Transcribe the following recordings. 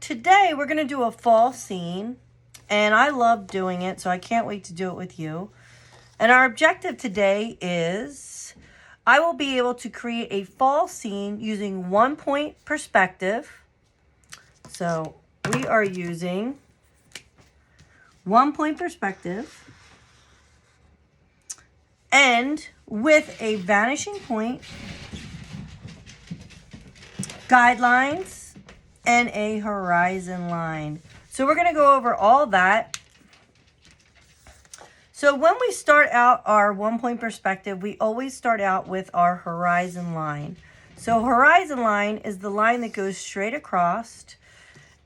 today we're going to do a fall scene, and I love doing it, so I can't wait to do it with you. And our objective today is I will be able to create a fall scene using 1-point perspective. So we are using 1-point perspective and with a vanishing point, guidelines, and a horizon line. So we're going to go over all that. So when we start out our 1-point perspective, we always start out with our horizon line. So horizon line is the line that goes straight across,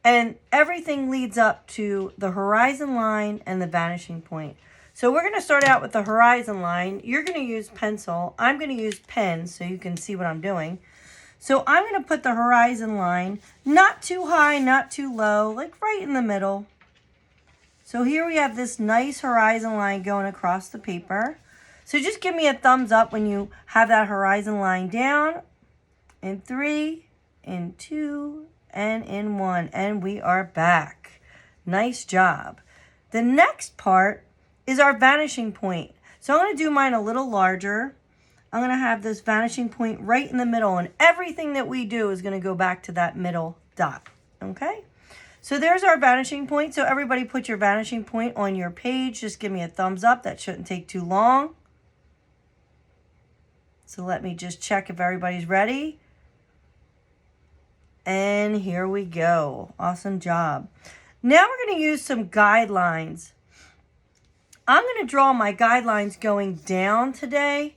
and everything leads up to the horizon line and the vanishing point. So we're going to start out with the horizon line. You're going to use pencil. I'm going to use pen so you can see what I'm doing. So I'm going to put the horizon line not too high, not too low, like right in the middle. So here we have this nice horizon line going across the paper. So just give me a thumbs up when you have that horizon line down. In 3, in 2, and in 1. And we are back. Nice job. The next part is our vanishing point. So I'm going to do mine a little larger. I'm going to have this vanishing point right in the middle, and everything that we do is going to go back to that middle dot, okay? So there's our vanishing point. So everybody put your vanishing point on your page. Just give me a thumbs up. That shouldn't take too long. So let me just check if everybody's ready. And here we go. Awesome job. Now we're going to use some guidelines. I'm going to draw my guidelines going down today,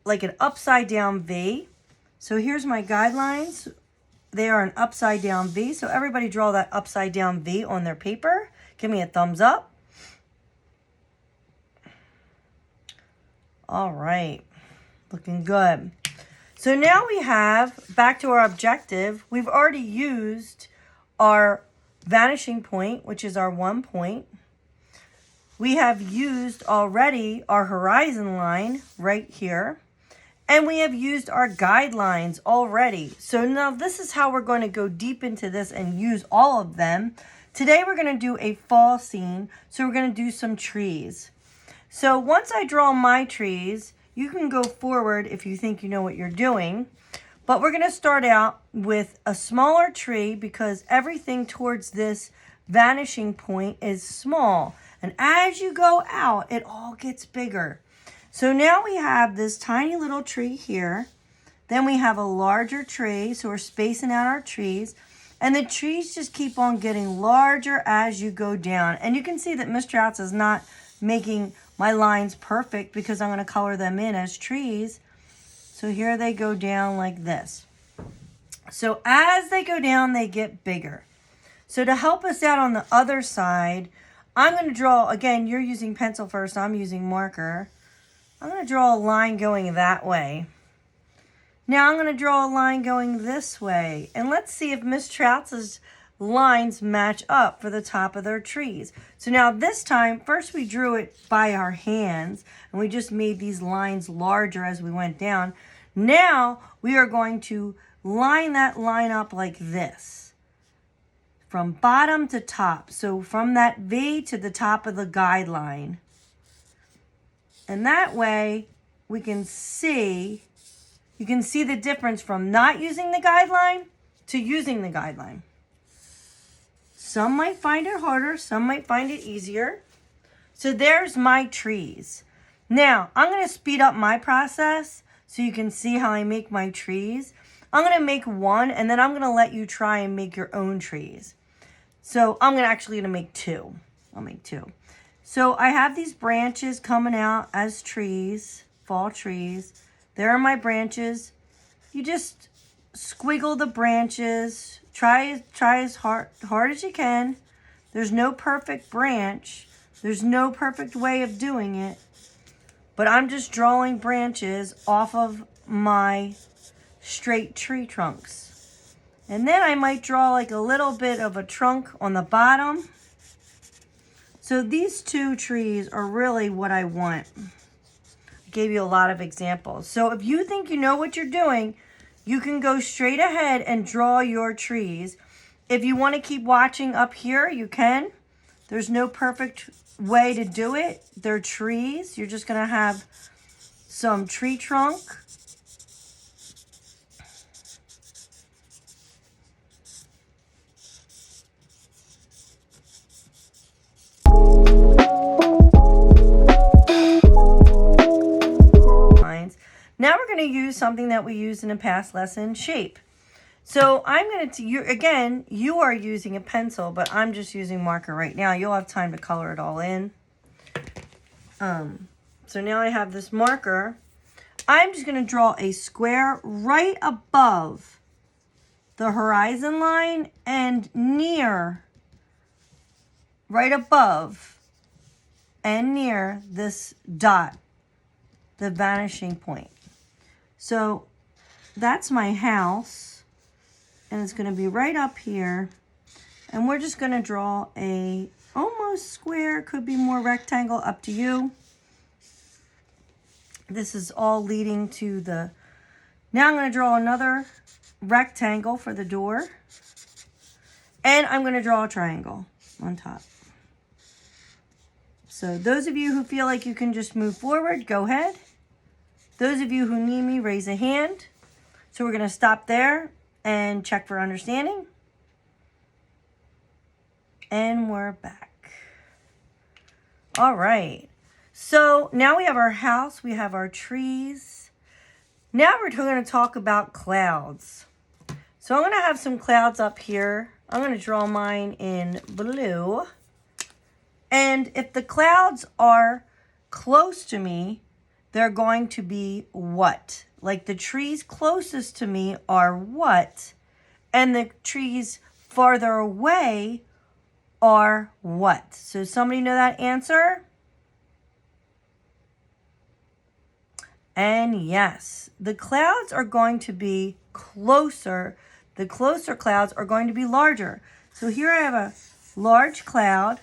like an upside down V. So here's my guidelines. They are an upside down V. So everybody draw that upside down V on their paper. Give me a thumbs up. All right. Looking good. So now we have, back to our objective, we've already used our vanishing point, which is our 1 point. We have used already our horizon line right here. And we have used our guidelines already. So now this is how we're going to go deep into this and use all of them. Today we're going to do a fall scene. So we're going to do some trees. So once I draw my trees, you can go forward if you think you know what you're doing. But we're going to start out with a smaller tree because everything towards this vanishing point is small. And as you go out, it all gets bigger. So now we have this tiny little tree here. Then we have a larger tree. So we're spacing out our trees. And the trees just keep on getting larger as you go down. And you can see that Miss Trouts is not making my lines perfect because I'm going to color them in as trees. So here they go down like this. So as they go down, they get bigger. So to help us out on the other side, I'm going to draw, again, you're using pencil first, I'm using marker. I'm going to draw a line going that way. Now I'm going to draw a line going this way. And let's see if Miss Trouts' lines match up for the top of their trees. So now this time, first we drew it by our hands, and we just made these lines larger as we went down. Now we are going to line that line up like this, from bottom to top. So from that V to the top of the guideline. And that way we can see, you can see the difference from not using the guideline to using the guideline. Some might find it harder, some might find it easier. So there's my trees. Now, I'm going to speed up my process so you can see how I make my trees. I'm going to make one, and then I'm going to let you try and make your own trees. So I'm actually going to make two. I'll make two. So I have these branches coming out as trees, fall trees. There are my branches. You just squiggle the branches. Try as hard as you can. There's no perfect branch. There's no perfect way of doing it. But I'm just drawing branches off of my straight tree trunks. And then I might draw like a little bit of a trunk on the bottom. So these two trees are really what I want. I gave you a lot of examples. So if you think you know what you're doing, you can go straight ahead and draw your trees. If you want to keep watching up here, you can. There's no perfect way to do it. They're trees. You're just going to have some tree trunk. Now we're going to use something that we used in a past lesson, shape. So I'm going to, again, you are using a pencil, but I'm just using marker right now. You'll have time to color it all in. So now I have this marker. I'm just going to draw a square right above the horizon line and near, right above and near this dot, the vanishing point. So that's my house, and it's going to be right up here, and we're just going to draw a almost square, could be more rectangle, up to you. This is all leading to the, now I'm going to draw another rectangle for the door, and I'm going to draw a triangle on top. So those of you who feel like you can just move forward, go ahead. Those of you who need me, raise a hand. So we're going to stop there and check for understanding. And we're back. All right. So now we have our house. We have our trees. Now we're going to talk about clouds. So I'm going to have some clouds up here. I'm going to draw mine in blue. And if the clouds are close to me, they're going to be what? Like the trees closest to me are what? And the trees farther away are what? So somebody know that answer? And yes, the clouds are going to be closer. The closer clouds are going to be larger. So here I have a large cloud,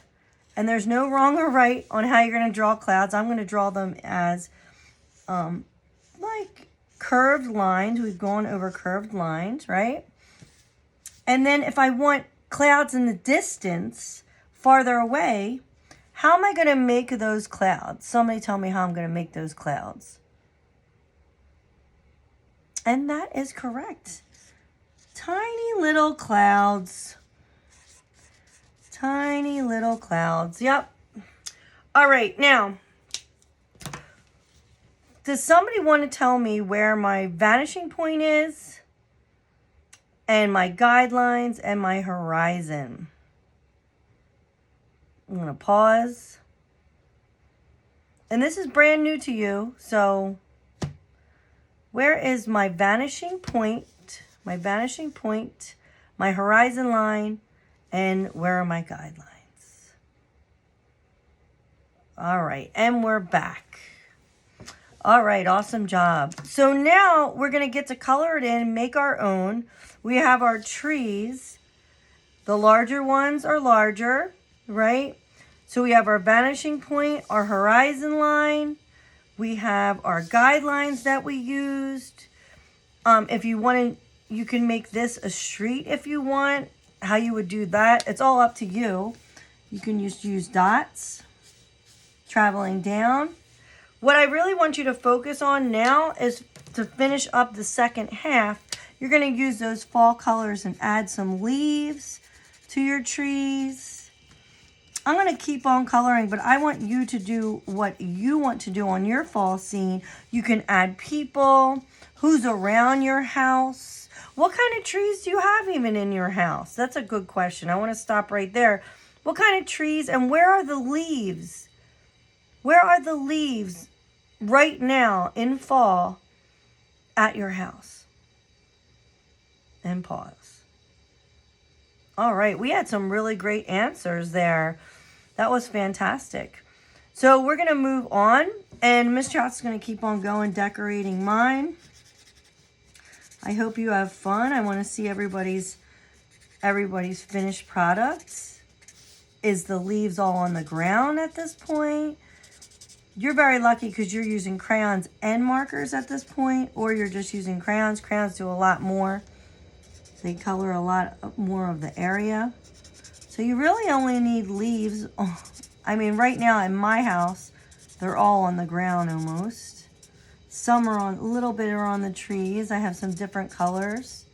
and there's no wrong or right on how you're going to draw clouds. I'm going to draw them as like curved lines. We've gone over curved lines, right? And then if I want clouds in the distance, farther away, how am I going to make those clouds? Somebody tell me how I'm going to make those clouds. And that is correct. Tiny little clouds. Tiny little clouds. Yep. All right, now, does somebody want to tell me where my vanishing point is and my guidelines and my horizon? I'm going to pause. And this is brand new to you, so where is my vanishing point, my horizon line, and where are my guidelines? All right, and we're back. All right, awesome job. So now we're going to get to color it in and make our own. We have our trees. The larger ones are larger, right? So we have our vanishing point, our horizon line. We have our guidelines that we used. If you want to, you can make this a street if you want. How you would do that, it's all up to you. You can just use dots, traveling down. What I really want you to focus on now is to finish up the second half. You're going to use those fall colors and add some leaves to your trees. I'm going to keep on coloring, but I want you to do what you want to do on your fall scene. You can add people, who's around your house. What kind of trees do you have even in your house? That's a good question. I want to stop right there. What kind of trees and where are the leaves? Where are the leaves right now in fall at your house? And pause. All right, we had some really great answers there. That was fantastic. So we're going to move on, and Miss Trout's going to keep on going decorating mine. I hope you have fun. I want to see everybody's finished products. Is the leaves all on the ground at this point? You're very lucky because you're using crayons and markers at this point, or you're just using crayons. Crayons do a lot more They color a lot more of the area. So you really only need leaves. Oh, I mean, right now in my house, they're all on the ground almost. Some are on, a little bit are on the trees. I have some different colors.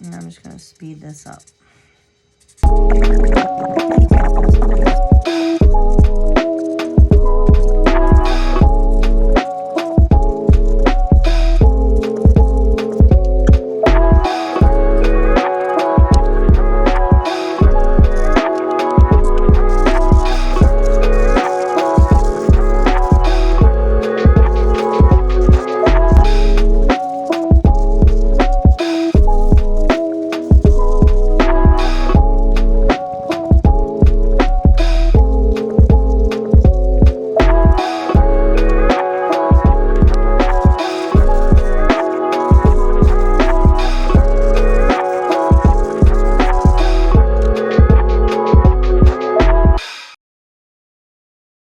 And I'm just going to speed this up.